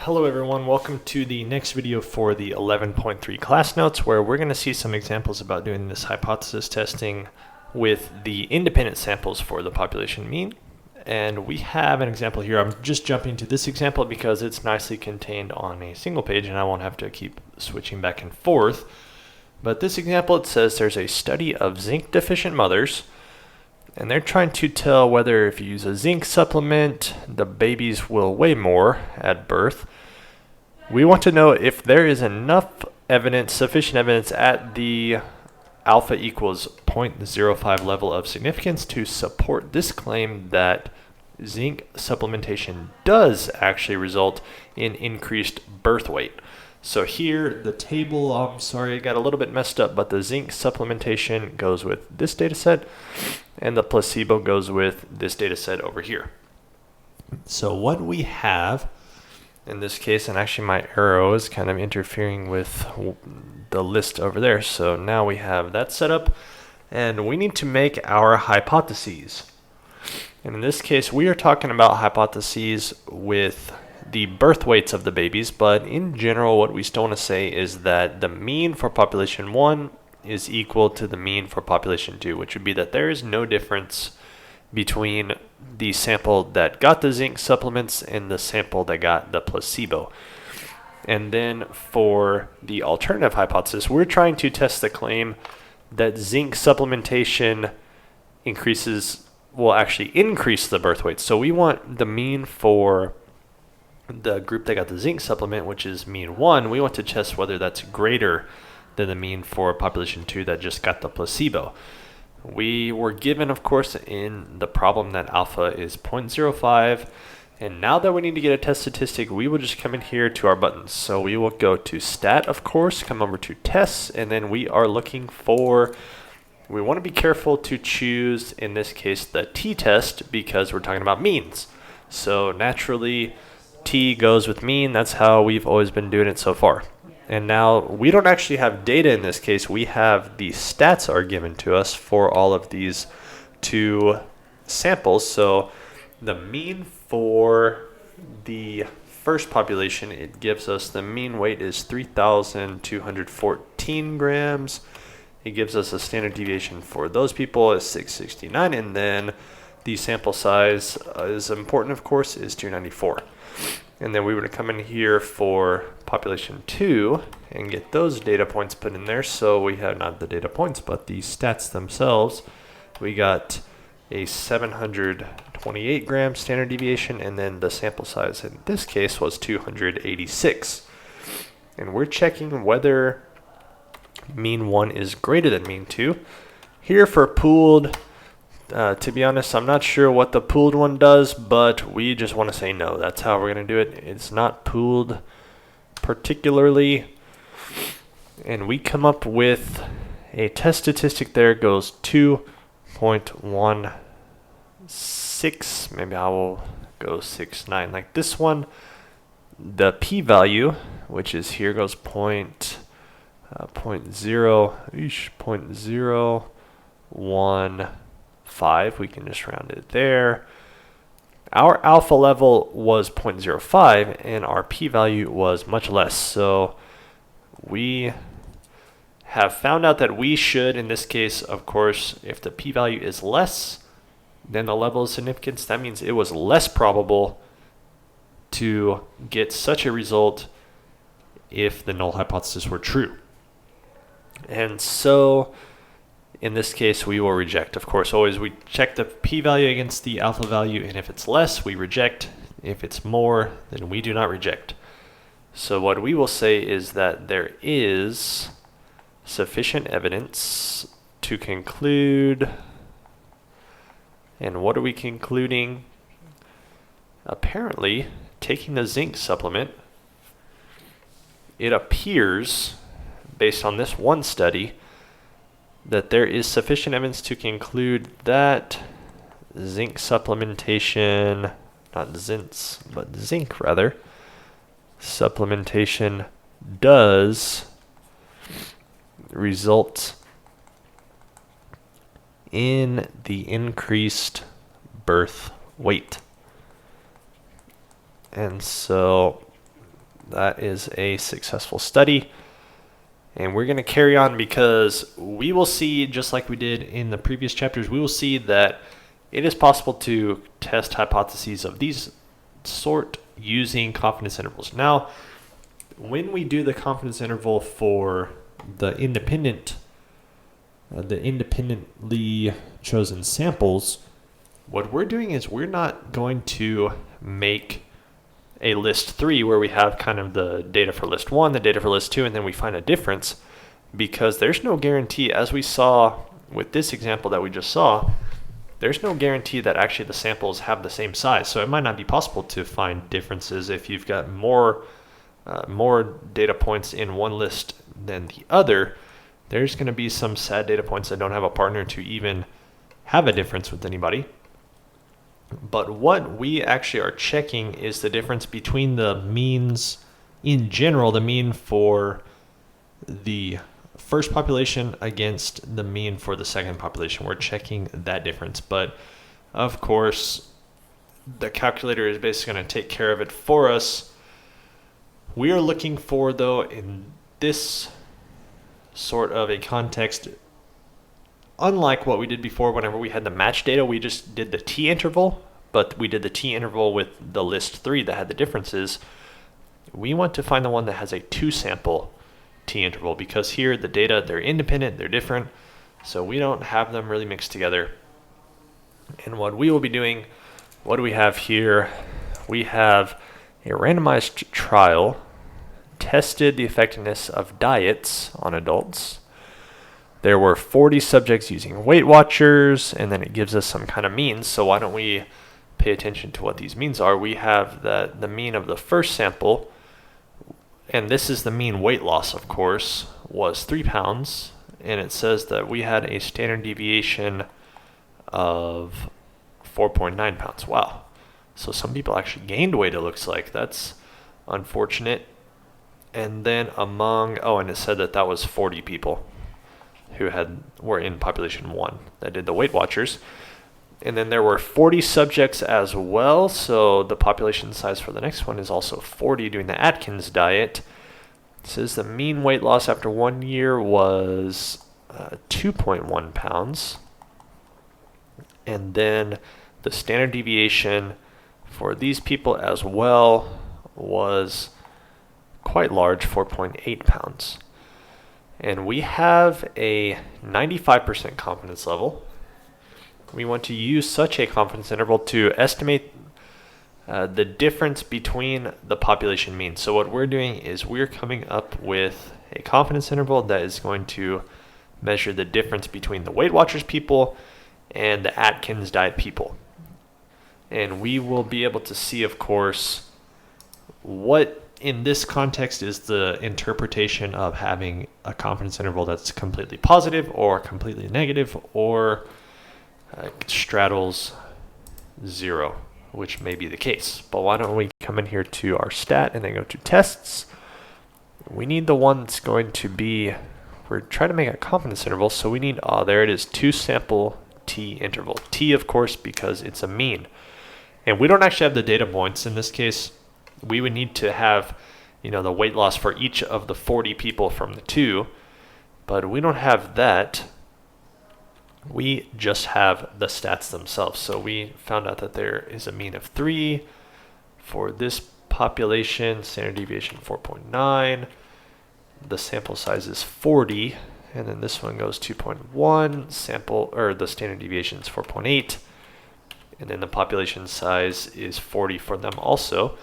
Hello everyone, welcome to the next video for the 11.3 class notes, where we're going to see some examples about doing this hypothesis testing with the independent samples for the population mean. And we have an example here. I'm just jumping to this example because it's nicely contained on a single page and I won't have to keep switching back and forth. But this example, it says there's a study of zinc deficient mothers, and they're trying to tell whether if you use a zinc supplement, the babies will weigh more at birth. We want to know if there is enough evidence, sufficient evidence at the alpha equals 0.05 level of significance to support this claim that zinc supplementation does actually result in increased birth weight. So here, the table, I'm sorry, it got a little bit messed up, but the zinc supplementation goes with this data set, and the placebo goes with this data set over here. So what we have in this case, and actually my arrow is kind of interfering with the list over there. So now we have that set up, and we need to make our hypotheses. And in this case, we are talking about hypotheses with the birth weights of the babies, but in general, what we still want to say is that the mean for population 1 is equal to the mean for population 2, which would be that there is no difference between the sample that got the zinc supplements and the sample that got the placebo. And then for the alternative hypothesis, we're trying to test the claim that zinc supplementation will actually increase the birth weight. So we want the mean for the group that got the zinc supplement, which is mean 1, we want to test whether that's greater than the mean for population 2 that just got the placebo. We were given, of course, in the problem that alpha is 0.05, and now that we need to get a test statistic, we will just come in here to our buttons. So we will go to stat, of course, come over to tests, and then we are looking for, we want to be careful to choose, in this case, the t-test, because we're talking about means. So naturally, T goes with mean. That's how we've always been doing it so far. And now we don't actually have data in this case. We have the stats are given to us for all of these two samples. So the mean for the first population, it gives us the mean weight is 3,214 grams. It gives us a standard deviation for those people is 669. And then the sample size is important, of course, is 294. And then we would come in here for population 2 and get those data points put in there. So we have not the data points, but the stats themselves. We got a 728 gram standard deviation, and then the sample size in this case was 286. And we're checking whether mean 1 is greater than mean 2. Here for pooled, to be honest, I'm not sure what the pooled one does, but we just want to say no. That's how we're going to do it. It's not pooled particularly. And we come up with a test statistic there goes 2.16. Maybe I will go 69 like this one. The p-value, which is here, goes 0.015. We can just round it there. Our alpha level was 0.05 and our p-value was much less. So we have found out that we should, in this case, of course, if the p-value is less than the level of significance, that means it was less probable to get such a result if the null hypothesis were true. And so in this case, we will reject. Of course, always we check the p-value against the alpha value, and if it's less, we reject. If it's more, then we do not reject. So what we will say is that there is sufficient evidence to conclude. And what are we concluding? Apparently, taking the zinc supplement, it appears, based on this one study, that there is sufficient evidence to conclude that zinc supplementation, not zinc, but zinc rather, supplementation does result in the increased birth weight. And so That is a successful study. And we're going to carry on because we will see, just like we did in the previous chapters, we will see that it is possible to test hypotheses of these sort using confidence intervals. Now, when we do the confidence interval for the independently chosen samples, what we're doing is we're not going to make a list 3 where we have kind of the data for list 1, the data for list 2, and then we find a difference, because there's no guarantee, as we saw with this example that we just saw, there's no guarantee that actually the samples have the same size. So it might not be possible to find differences if you've got more data points in one list than the other. There's going to be some sad data points that don't have a partner to even have a difference with anybody. But what we actually are checking is the difference between the means in general, the mean for the first population against the mean for the second population. We're checking that difference. But of course, the calculator is basically going to take care of it for us. We are looking for, though, in this sort of a context, unlike what we did before, whenever we had the match data, we just did the t-interval, but we did the t-interval with the list 3 that had the differences. We want to find the one that has a 2-sample t-interval, because here the data, they're independent, they're different, so we don't have them really mixed together. And what we will be doing, what do we have here? We have a randomized trial tested the effectiveness of diets on adults. There were 40 subjects using Weight Watchers, and then it gives us some kind of means. So why don't we pay attention to what these means are? We have that the mean of the first sample, and this is the mean weight loss, of course, was 3 pounds, and it says that we had a standard deviation of 4.9 pounds. Wow. So some people actually gained weight, it looks like. That's unfortunate. And then and it said that was 40 people who were in population 1 that did the Weight Watchers. And then there were 40 subjects as well, so the population size for the next one is also 40 doing the Atkins diet. It says the mean weight loss after 1 year was 2.1 pounds. And then the standard deviation for these people as well was quite large, 4.8 pounds. And we have a 95% confidence level. We want to use such a confidence interval to estimate the difference between the population means. So what we're doing is we're coming up with a confidence interval that is going to measure the difference between the Weight Watchers people and the Atkins diet people. And we will be able to see, of course, what in this context is the interpretation of having a confidence interval that's completely positive or completely negative, or straddles 0, which may be the case. But why don't we come in here to our stat and then go to tests. We need the one that's going to be, we're trying to make a confidence interval, so we need, there it is, 2-sample t-interval. T, of course, because it's a mean. And we don't actually have the data points. In this case, we would need to have, the weight loss for each of the 40 people from the 2, but we don't have that. We just have the stats themselves. So we found out that there is a mean of 3 for this population, standard deviation 4.9. The sample size is 40, and then this one goes 2.1. The standard deviation is 4.8, and then the population size is 40 for them also.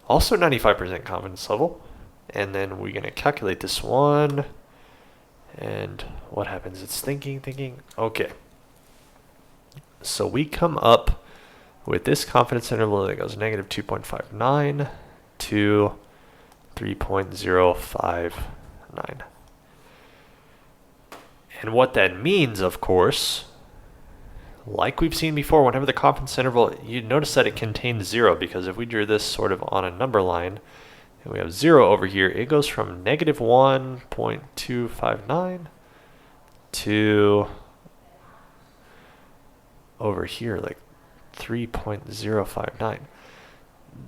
Also 95% confidence level. And then we're going to calculate this one. And what happens? It's thinking. Okay. So we come up with this confidence interval that goes negative 2.59 to 3.059. And what that means, of course, like we've seen before, whenever the confidence interval, you notice that it contains 0, because if we drew this sort of on a number line, and we have 0 over here, it goes from negative 1.259 to over here, like 3.059.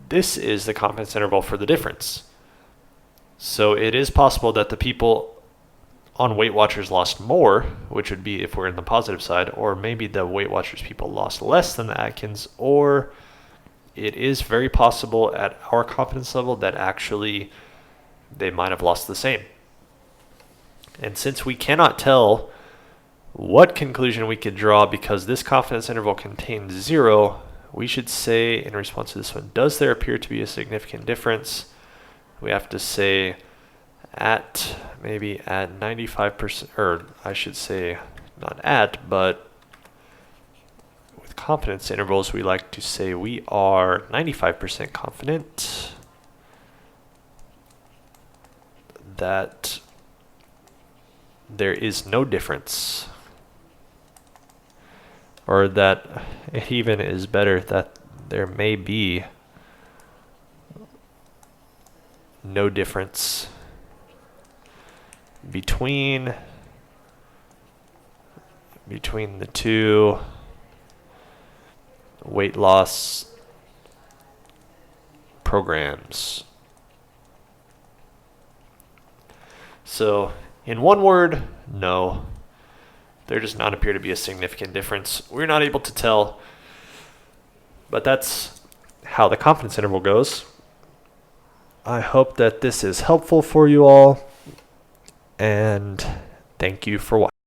This is the confidence interval for the difference. So it is possible that the people on Weight Watchers lost more, which would be if we're in the positive side, or maybe the Weight Watchers people lost less than the Atkins, or it is very possible at our confidence level that actually they might have lost the same. And since we cannot tell what conclusion we could draw because this confidence interval contains 0, we should say in response to this one, does there appear to be a significant difference? We have to say maybe at 95%, or I should say not at, but with confidence intervals, we like to say we are 95% confident that there is no difference, or that it even is better that there may be no difference between the two weight loss programs. So in one word, no, there does not appear to be a significant difference. We're not able to tell, but that's how the confidence interval goes. I hope that this is helpful for you all, and thank you for watching.